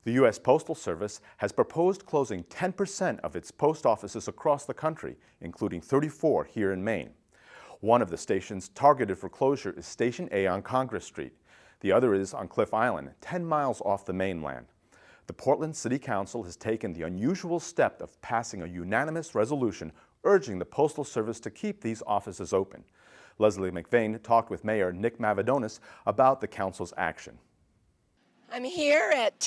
The U.S. Postal Service has proposed closing 10% of its post offices across the country, including 34 here in Maine. One of the stations targeted for closure is Station A on Congress Street. The other is on Cliff Island, 10 miles off the mainland. The Portland City Council has taken the unusual step of passing a unanimous resolution urging the Postal Service to keep these offices open. Leslie McVeigh talked with Mayor Nick Mavadonis about the council's action. I'm here at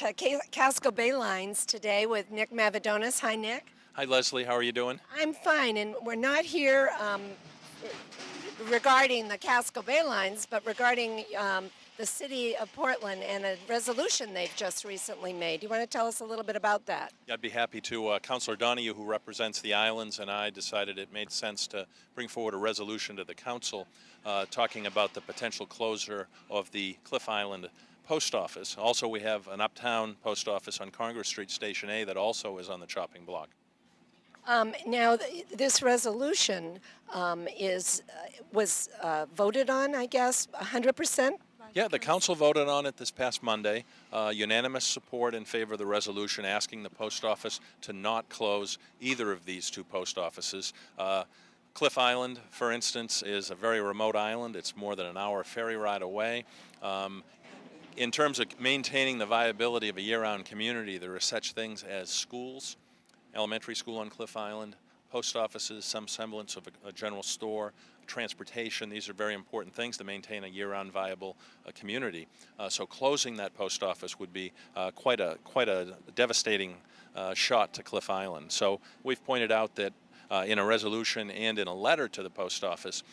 Casco Bay Lines today with Nick Mavadonis. Hi, Nick. Hi, Leslie. How are you doing? I'm fine, and we're not here regarding the Casco Bay Lines, but regarding the city of Portland and a resolution they've just recently made. Do you want to tell us a little bit about that? Yeah, I'd be happy to. Councilor Donahue, who represents the islands, and I decided it made sense to bring forward a resolution to the council talking about the potential closure of the Cliff Island post office. Also, we have an uptown post office on Congress Street, Station A, that also is on the chopping block. Now, this resolution was voted on, I guess, 100%? Yeah, the council voted on it this past Monday. Unanimous support in favor of the resolution asking the post office to not close either of these two post offices. Cliff Island, for instance, is a very remote island. It's more than an hour ferry ride away. In terms of maintaining the viability of a year-round community, there are such things as schools, elementary school on Cliff Island, post offices, some semblance of a general store, transportation. These are very important things to maintain a year-round viable community. So closing that post office would be quite a devastating shot to Cliff Island. So we've pointed out that in a resolution and in a letter to the post office,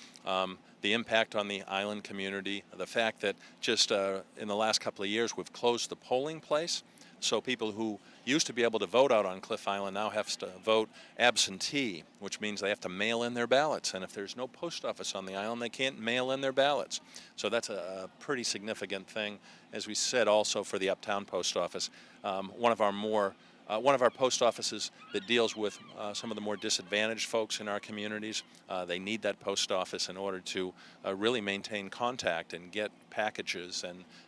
the impact on the island community, the fact that just in the last couple of years we've closed the polling place, so people who used to be able to vote out on Cliff Island now have to vote absentee, which means they have to mail in their ballots. And if there's no post office on the island, they can't mail in their ballots. So that's a pretty significant thing. As we said also for the uptown post office, one of our post offices that deals with some of the more disadvantaged folks in our communities. They need that post office in order to really maintain contact and get packages,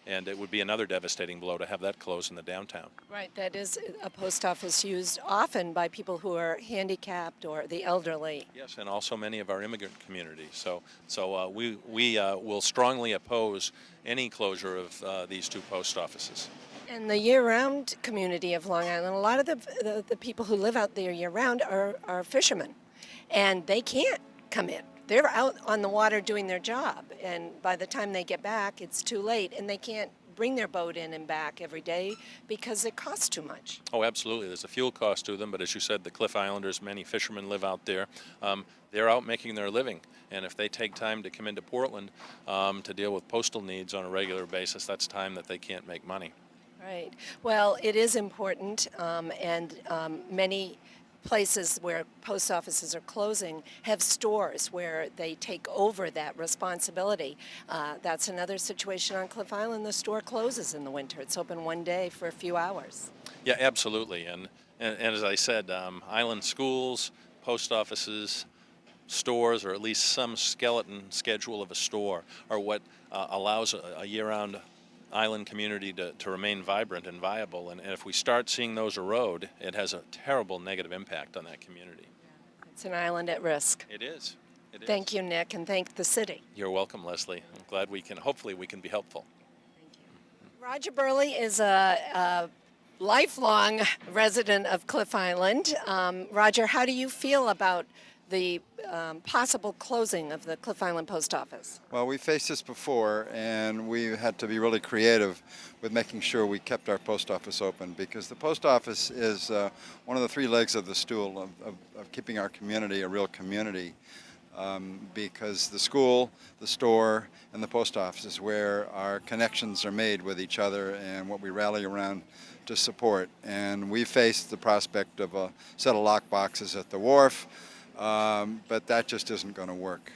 and it would be another devastating blow to have that close in the downtown. Right, that is a post office used often by people who are handicapped or the elderly. Yes, and also many of our immigrant communities. So we will strongly oppose any closure of these two post offices. And the year-round community of Long Island, a lot of the people who live out there year-round are fishermen, and they can't come in. They're out on the water doing their job, and by the time they get back, it's too late, and they can't bring their boat in and back every day because it costs too much. Oh, absolutely. There's a fuel cost to them, but as you said, the Cliff Islanders, many fishermen live out there. They're out making their living, and if they take time to come into Portland to deal with postal needs on a regular basis, that's time that they can't make money. Right. Well, it is important, and many places where post offices are closing have stores where they take over that responsibility. That's another situation on Cliff Island. The store closes in the winter. It's open one day for a few hours. Yeah, absolutely. And as I said, island schools, post offices, stores, or at least some skeleton schedule of a store are what allows a year-round island community to remain vibrant and viable, and if we start seeing those erode, it has a terrible negative impact on that community. It's an island at risk. It is. Thank you, Nick, and thank the city. You're welcome, Leslie. I'm glad hopefully we can be helpful. Thank you. Roger Burley is a lifelong resident of Cliff Island. Roger, how do you feel about the possible closing of the Cliff Island Post Office? Well, we faced this before, and we had to be really creative with making sure we kept our post office open, because the post office is one of the three legs of the stool of keeping our community a real community, because the school, the store, and the post office is where our connections are made with each other and what we rally around to support. And we faced the prospect of a set of lock boxes at the wharf, but that just isn't going to work.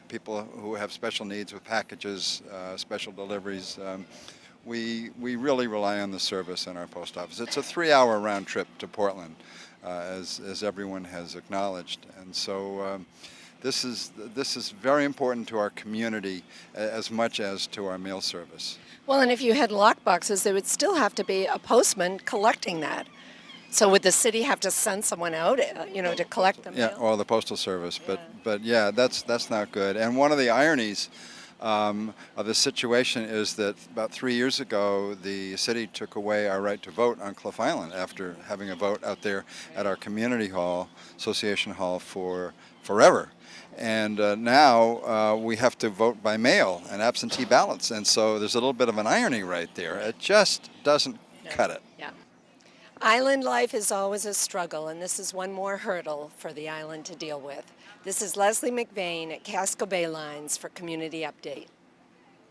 People who have special needs with packages, special deliveries, we really rely on the service in our post office. It's a 3-hour round trip to Portland, as everyone has acknowledged, and so this is very important to our community as much as to our mail service. Well, and if you had lock boxes, there would still have to be a postman collecting that. So would the city have to send someone out, to collect the mail? Yeah, or the Postal Service, but yeah, that's not good. And one of the ironies of the situation is that about 3 years ago, the city took away our right to vote on Cliff Island after having a vote out there at our community hall, association hall, for forever. And now we have to vote by mail and absentee ballots, and so there's a little bit of an irony right there. It just doesn't cut it. Yeah. Island life is always a struggle, and this is one more hurdle for the island to deal with. This is Leslie McVeigh at Casco Bay Lines for Community Update.